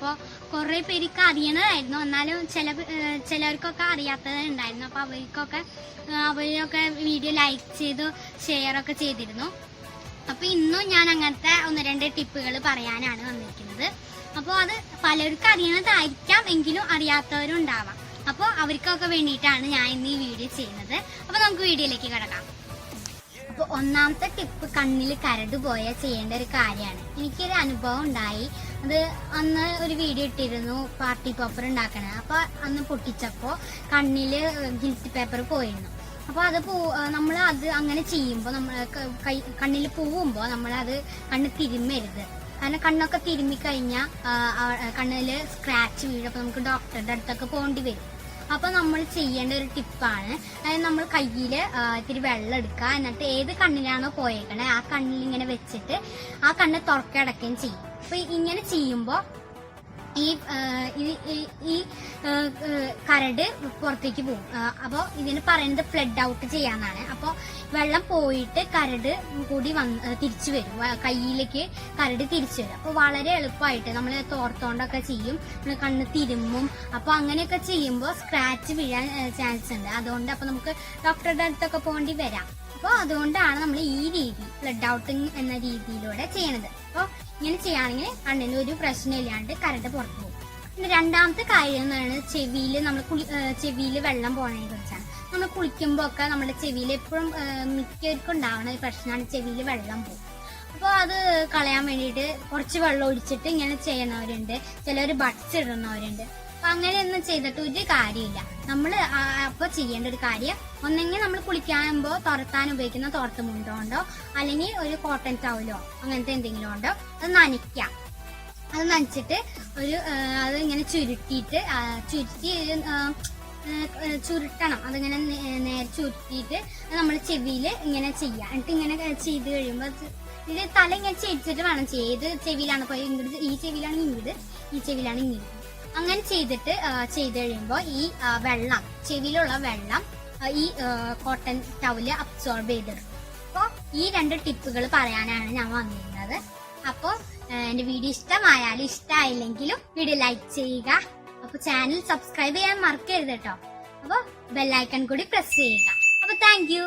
അപ്പോൾ കുറേ പേർക്ക് അറിയണതായിരുന്നു. എന്നാലും ചിലർക്കൊക്കെ അറിയാത്തതുണ്ടായിരുന്നു. അപ്പോൾ അവരൊക്കെ വീഡിയോ ലൈക്ക് ചെയ്തു ഷെയറൊക്കെ ചെയ്തിരുന്നു. അപ്പോൾ ഇന്നും ഞാൻ അങ്ങനത്തെ 1-2 ടിപ്പുകൾ പറയാനാണ് വന്നിരിക്കുന്നത്. അപ്പോൾ അത് പലർക്കും അറിയണതായിരിക്കാം, എങ്കിലും അറിയാത്തവരും ഉണ്ടാവാം. അപ്പോൾ അവർക്കൊക്കെ വേണ്ടിയിട്ടാണ് ഞാൻ ഇന്ന് ഈ വീഡിയോ ചെയ്യുന്നത്. അപ്പോൾ നമുക്ക് വീഡിയോയിലേക്ക് കിടക്കാം. അപ്പോൾ ഒന്നാമത്തെ ടിപ്പ്, കണ്ണിൽ കരട് പോയാൽ ചെയ്യേണ്ട ഒരു കാര്യമാണ്. എനിക്കൊരു അനുഭവം ഉണ്ടായി. അത് അന്ന് ഒരു വീഡിയോ ഇട്ടിരുന്നു, പാർട്ടി പേപ്പർ ഉണ്ടാക്കണത്. അപ്പോൾ അന്ന് പൊട്ടിച്ചപ്പോൾ കണ്ണിൽ ഗിൽറ്റ് പേപ്പർ പോയിരുന്നു. അപ്പോൾ നമ്മൾ അങ്ങനെ ചെയ്യുമ്പോൾ നമ്മൾ കണ്ണിൽ പോവുമ്പോൾ നമ്മളത് കണ്ണ് തിരുമ്മരുത്. കാരണം കണ്ണൊക്കെ തിരുമ്മി കഴിഞ്ഞാൽ കണ്ണിൽ സ്ക്രാച്ച് വീഴും. അപ്പോൾ നമുക്ക് ഡോക്ടറുടെ അടുത്തൊക്കെ പോകേണ്ടി വരും. അപ്പോൾ നമ്മൾ ചെയ്യേണ്ട ഒരു ടിപ്പാണ്, അതായത് നമ്മൾ കയ്യിൽ ഇത്തിരി വെള്ളം എടുക്കുക. എന്നിട്ട് ഏത് കണ്ണിലാണോ പോയേക്കണേ ആ കണ്ണിൽ ഇങ്ങനെ വെച്ചിട്ട് ആ കണ്ണ് തുറക്കടക്കുകയും ചെയ്യും. അപ്പോൾ ഇങ്ങനെ ചെയ്യുമ്പോൾ ഈ കരട് പുറത്തേക്ക് പോകും. അപ്പോൾ ഇതിന് പറയുന്നത് ഫ്ലഡ് ഔട്ട് ചെയ്യാന്നാണ്. അപ്പോൾ വെള്ളം പോയിട്ട് കരട് കൂടി തിരിച്ചു വരും, കയ്യിലേക്ക് കരട് തിരിച്ചു വരും. അപ്പോൾ വളരെ എളുപ്പമായിട്ട് നമ്മൾ തോർത്തോണ്ടൊക്കെ ചെയ്യും, കണ്ണ് തിരുമ്മും. അപ്പോൾ അങ്ങനെയൊക്കെ ചെയ്യുമ്പോൾ സ്ക്രാച്ച് വീഴാൻ ചാൻസ് ഉണ്ട്. അതുകൊണ്ട് അപ്പോൾ നമുക്ക് ഡോക്ടറുടെ അടുത്തൊക്കെ പോകേണ്ടി വരാം. അപ്പോൾ അതുകൊണ്ടാണ് നമ്മൾ ഈ രീതി ഫ്ലഡ് ഔട്ടിങ് എന്ന രീതിയിലൂടെ ചെയ്യണത്. അപ്പോൾ ഇങ്ങനെ ചെയ്യുകയാണെങ്കിൽ കണ്ണിന് ഒരു പ്രശ്നമില്ലാണ്ട് കരട് പുറത്തു പോകും. പിന്നെ രണ്ടാമത്തെ കാര്യം എന്നാണ് ചെവിയിൽ വെള്ളം പോണതിനെ കുറിച്ചാണ്. നമ്മൾ കുളിക്കുമ്പോൾ ഒക്കെ നമ്മുടെ ചെവിയിൽ എപ്പോഴും മിക്കവർക്കും ഉണ്ടാവുന്ന ഒരു പ്രശ്നമാണ് ചെവിയിൽ വെള്ളം പോകും. അപ്പോൾ അത് കളയാൻ വേണ്ടിയിട്ട് കുറച്ച് വെള്ളം ഒഴിച്ചിട്ട് ഇങ്ങനെ ചെയ്യുന്നവരുണ്ട്, ചിലർ ബഡ്സ് ഇടുന്നവരുണ്ട്. അപ്പൊ അങ്ങനെയൊന്നും ചെയ്തിട്ട് ഒരു കാര്യമില്ല. നമ്മൾ അപ്പോൾ ചെയ്യേണ്ട ഒരു കാര്യം, ഒന്നെങ്കിൽ നമ്മൾ കുളിക്കാനുമ്പോൾ തുറത്താൻ ഉപയോഗിക്കുന്ന തോർത്ത് മുണ്ടോണ്ടോ അല്ലെങ്കിൽ ഒരു കോട്ടൺ ടവലോ അങ്ങനത്തെ എന്തെങ്കിലും ഉണ്ടോ അത് നനയ്ക്കാം. അത് നനച്ചിട്ട് അത് ഇങ്ങനെ ചുരുട്ടണം. അതിങ്ങനെ നേരെ ചുരുട്ടിയിട്ട് നമ്മൾ ചെവിയിൽ ഇങ്ങനെ ചെയ്യാം. എന്നിട്ട് ഇങ്ങനെ ചെയ്ത് കഴിയുമ്പോൾ ഇത് തല ഇങ്ങനെ ചെരിച്ചിട്ട് വേണം ചെയ്യാം. ഏത് ചെവിയിലാണ് പോയി, ഇങ്ങോട്ട് ഈ ചെവിയിലാണെങ്കിൽ ഇങ്ങോട്ട്, ഈ ചെവിയിലാണെങ്കിൽ ഇങ്ങോട്ട്. അങ്ങനെ ചെയ്ത് കഴിയുമ്പോൾ ഈ വെള്ളം, ചെവിയിലുള്ള വെള്ളം ഈ കോട്ടൺ ടവല് അബ്സോർബ് ചെയ്തിടും. അപ്പോൾ ഈ 2 ടിപ്പുകൾ പറയാനാണ് ഞാൻ വന്നിരുന്നത്. അപ്പോൾ എൻ്റെ വീഡിയോ ഇഷ്ടമായാലും ഇഷ്ടമായില്ലെങ്കിലും വീഡിയോ ലൈക്ക് ചെയ്യുക. അപ്പോൾ ചാനൽ സബ്സ്ക്രൈബ് ചെയ്യാൻ മറക്കരുത് കേട്ടോ. അപ്പോൾ ബെല്ലൈക്കൺ കൂടി പ്രസ് ചെയ്യുക. അപ്പോൾ താങ്ക് യു.